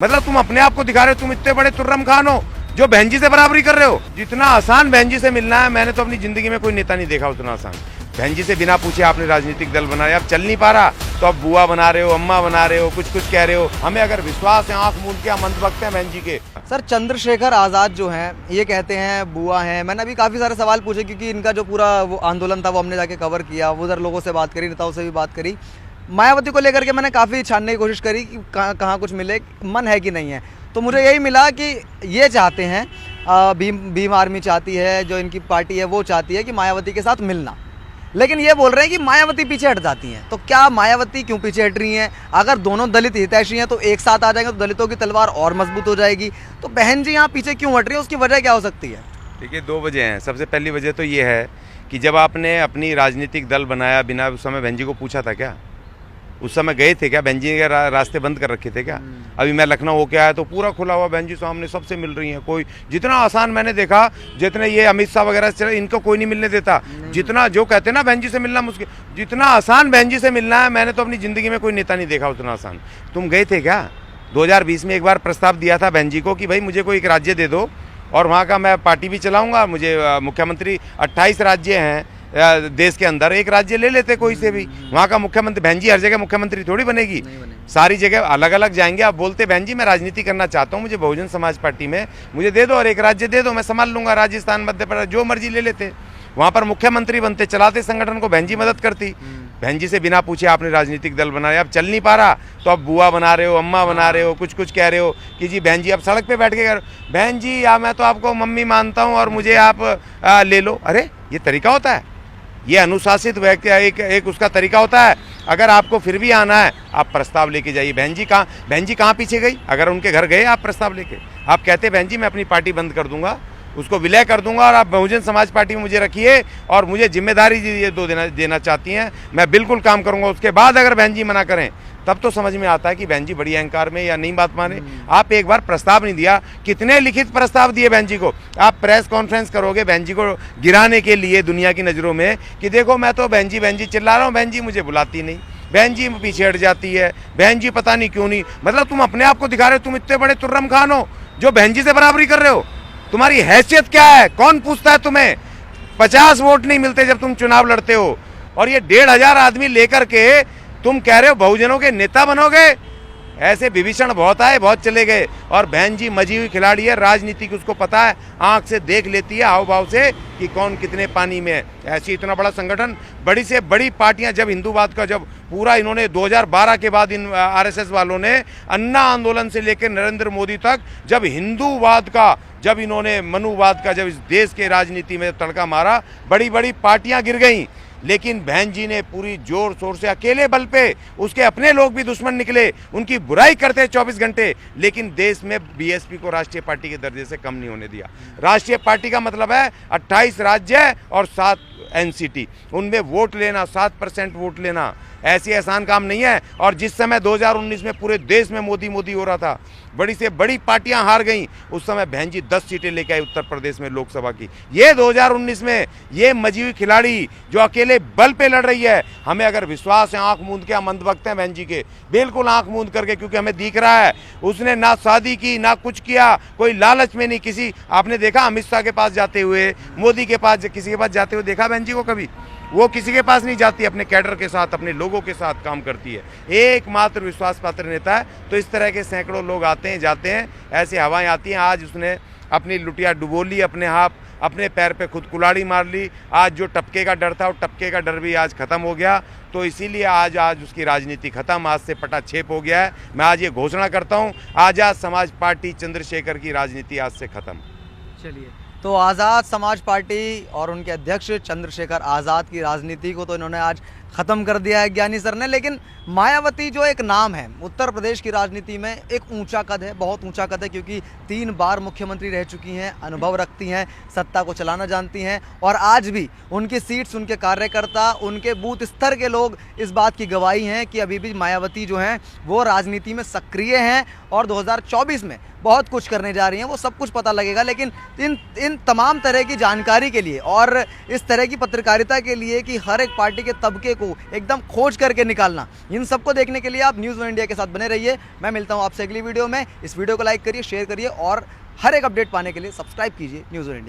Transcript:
मतलब तुम अपने आप को दिखा रहे हो तुम इतने बड़े तुर्रम खान हो जो बहन जी से बराबरी कर रहे हो। जितना आसान बहन जी से मिलना है, मैंने तो अपनी जिंदगी में कोई नेता नहीं देखा उतना आसान। बहन जी से बिना पूछे आपने राजनीतिक दल बनाया, अब चल नहीं पा रहा तो अब बुआ बना रहे हो, अम्मा बना रहे हो, कुछ कुछ कह रहे हो। हमें अगर विश्वास है, आंख मूंद के हम अंधभक्त हैं बहन जी के। सर, चंद्रशेखर आज़ाद जो हैं ये कहते हैं बुआ हैं। मैंने अभी काफ़ी सारे सवाल पूछे क्योंकि इनका जो पूरा वो आंदोलन था वो हमने जाके कवर किया, उधर लोगों से बात करी, नेताओं से भी बात करी। मायावती को लेकर के मैंने काफ़ी छानने की कोशिश करी कि कहाँ कुछ मिले, मन है कि नहीं है। तो मुझे यही मिला कि ये चाहते हैं, भीम आर्मी चाहती है, जो इनकी पार्टी है वो चाहती है कि मायावती के साथ मिलना। लेकिन ये बोल रहे हैं कि मायावती पीछे हट जाती हैं। तो क्या मायावती क्यों पीछे हट रही हैं? अगर दोनों दलित हितैषी हैं तो एक साथ आ जाएंगे तो दलितों की तलवार और मजबूत हो जाएगी। तो बहन जी यहाँ पीछे क्यों हट रही है, उसकी वजह क्या हो सकती है? देखिए, दो वजह हैं। सबसे पहली वजह तो ये है कि जब आपने अपनी राजनीतिक दल बनाया, बिना उस समय बहन जी को पूछा था क्या? उस समय गए थे क्या? बहन जी के रास्ते बंद कर रखे थे क्या? अभी मैं लखनऊ होके आया तो पूरा खुला हुआ, बहन जी सामने सबसे मिल रही हैं। कोई जितना आसान मैंने देखा, जितने ये अमित शाह वगैरह चले, इनको कोई नहीं मिलने देता। जितना जो कहते हैं ना बहन जी से मिलना मुश्किल, जितना आसान बहन जी से मिलना है, मैंने तो अपनी ज़िंदगी में कोई नेता नहीं देखा उतना आसान। तुम गए थे क्या? 2020 में एक बार प्रस्ताव दिया था बहन जी को कि भाई मुझे कोई एक राज्य दे दो और वहाँ का मैं पार्टी भी चलाऊँगा। मुझे मुख्यमंत्री 28 राज्य हैं देश के अंदर, एक राज्य ले लेते कोई से भी, वहाँ का मुख्यमंत्री। बहन जी हर जगह मुख्यमंत्री थोड़ी बनेगी, सारी जगह अलग अलग जाएंगे। आप बोलते बहन जी मैं राजनीति करना चाहता हूँ, मुझे बहुजन समाज पार्टी में मुझे दे दो और एक राज्य दे दो, मैं संभाल लूंगा। राजस्थान, मध्य प्रदेश, जो मर्जी ले लेते, वहाँ पर मुख्यमंत्री बनते, चलाते संगठन को, बहन जी मदद करती। बहन जी से बिना पूछे आपने राजनीतिक दल बनाया, अब चल नहीं पा रहा तो अब बुआ बना रहे हो, अम्मा बना रहे हो, कुछ कुछ कह रहे हो कि जी बहन जी अब सड़क पे बैठ के बहन जी या मैं तो आपको मम्मी मानता हूँ और मुझे आप ले लो। अरे ये तरीका होता है? ये अनुशासित व्यक्ति एक उसका तरीका होता है। अगर आपको फिर भी आना है, आप प्रस्ताव लेके जाइए। बहन जी कहाँ पीछे गई? अगर उनके घर गए आप प्रस्ताव लेके, आप कहते बहन जी मैं अपनी पार्टी बंद कर दूंगा, उसको विलय कर दूंगा और आप बहुजन समाज पार्टी में मुझे रखिए और मुझे जिम्मेदारी ये देना चाहती हैं, मैं बिल्कुल काम करूंगा। उसके बाद अगर बहन जी मना करें तब तो समझ में आता है कि बहन जी बड़ी अहंकार में या नहीं बात माने। आप एक बार प्रस्ताव नहीं दिया, कितने लिखित प्रस्ताव दिए बहन जी को। आप प्रेस कॉन्फ्रेंस करोगे बहन जी को गिराने के लिए दुनिया की नज़रों में कि देखो मैं तो बहन जी चिल्ला रहा हूँ, बहन जी मुझे बुलाती नहीं, बहन जी पीछे हट जाती है, बहन जी पता नहीं क्यों नहीं। मतलब तुम अपने आप को दिखा रहे हो तुम इतने बड़े तुर्रम खान हो जो बहन जी से बराबरी कर रहे हो। तुम्हारी हैसियत क्या है? कौन पूछता है तुम्हें? 50 वोट नहीं मिलते जब तुम चुनाव लड़ते हो और ये 1,500 आदमी लेकर के तुम कह रहे हो बहुजनों के नेता बनोगे। ऐसे विभीषण बहुत आए, बहुत चले गए। और बहन जी मजी हुई खिलाड़ी है, राजनीति की उसको पता है, आंख से देख लेती है हाव भाव से कि कौन कितने पानी में है। ऐसी इतना बड़ा संगठन, बड़ी से बड़ी पार्टियां, जब हिंदूवाद का जब पूरा इन्होंने 2012 के बाद इन आरएसएस वालों ने अन्ना आंदोलन से लेकर नरेंद्र मोदी तक, जब हिंदूवाद का, जब इन्होंने मनुवाद का, जब इस देश के राजनीति में तड़का मारा, बड़ी बड़ी पार्टियां गिर गईं। लेकिन बहन जी ने पूरी जोर शोर से अकेले बल पे, उसके अपने लोग भी दुश्मन निकले, उनकी बुराई करते 24 घंटे, लेकिन देश में बीएसपी को राष्ट्रीय पार्टी के दर्जे से कम नहीं होने दिया। राष्ट्रीय पार्टी का मतलब है 28 राज्य और 7 एनसीटी, उनमें वोट लेना, 7% वोट लेना ऐसी आसान काम नहीं है। और जिस समय 2019 में पूरे देश में मोदी मोदी हो रहा था, बड़ी से बड़ी पार्टियां हार गईं, उस समय बहन जी 10 सीटें लेके आई उत्तर प्रदेश में लोकसभा की। ये 2019 में ये मजी हुई खिलाड़ी जो अकेले बल पे लड़ रही है, हमें अगर विश्वास है, आंख मूंद के हम अंधभक्त हैं बहन जी के, बिल्कुल आंख मूंद करके, क्योंकि हमें दिख रहा है उसने ना शादी की ना कुछ किया, कोई लालच में नहीं। किसी आपने देखा अमित शाह के पास जाते हुए, मोदी के पास, किसी के पास जाते हुए देखा बहन जी को कभी? वो किसी के पास नहीं जाती, अपने कैडर के साथ, अपने लोगों के साथ काम करती है, एकमात्र विश्वास पात्र नेता है। तो इस तरह के सैकड़ों लोग आते हैं जाते हैं, ऐसी हवाएं आती हैं। आज उसने अपनी लुटिया डुबो ली, अपने पैर पे खुद कुल्हाड़ी मार ली। आज जो टपके का डर था, वो टपके का डर भी आज खत्म हो गया। तो इसीलिए आज उसकी राजनीति खत्म, आज से पटाक्षेप हो गया है। मैं आज ये घोषणा करता हूँ, आज़ाद समाज पार्टी चंद्रशेखर की राजनीति आज से खत्म। चलिए, तो आज़ाद समाज पार्टी और उनके अध्यक्ष चंद्रशेखर आज़ाद की राजनीति को तो इन्होंने आज ख़त्म कर दिया है ज्ञानी सर ने। लेकिन मायावती जो एक नाम है उत्तर प्रदेश की राजनीति में, एक ऊंचा कद है, बहुत ऊंचा कद है, क्योंकि 3 बार मुख्यमंत्री रह चुकी हैं, अनुभव रखती हैं, सत्ता को चलाना जानती हैं। और आज भी उनकी सीट्स, उनके कार्यकर्ता, उनके बूथ स्तर के लोग इस बात की गवाही हैं कि अभी भी मायावती जो हैं वो राजनीति में सक्रिय हैं और 2024 में बहुत कुछ करने जा रही हैं। वो सब कुछ पता लगेगा। लेकिन इन तमाम तरह की जानकारी के लिए और इस तरह की पत्रकारिता के लिए कि हर एक पार्टी के तबके को एकदम खोज करके निकालना, इन सबको देखने के लिए आप न्यूज़ वन इंडिया के साथ बने रहिए। मैं मिलता हूँ आपसे अगली वीडियो में। इस वीडियो को लाइक करिए, शेयर करिए और हर एक अपडेट पाने के लिए सब्सक्राइब कीजिए न्यूज़ वन इंडिया।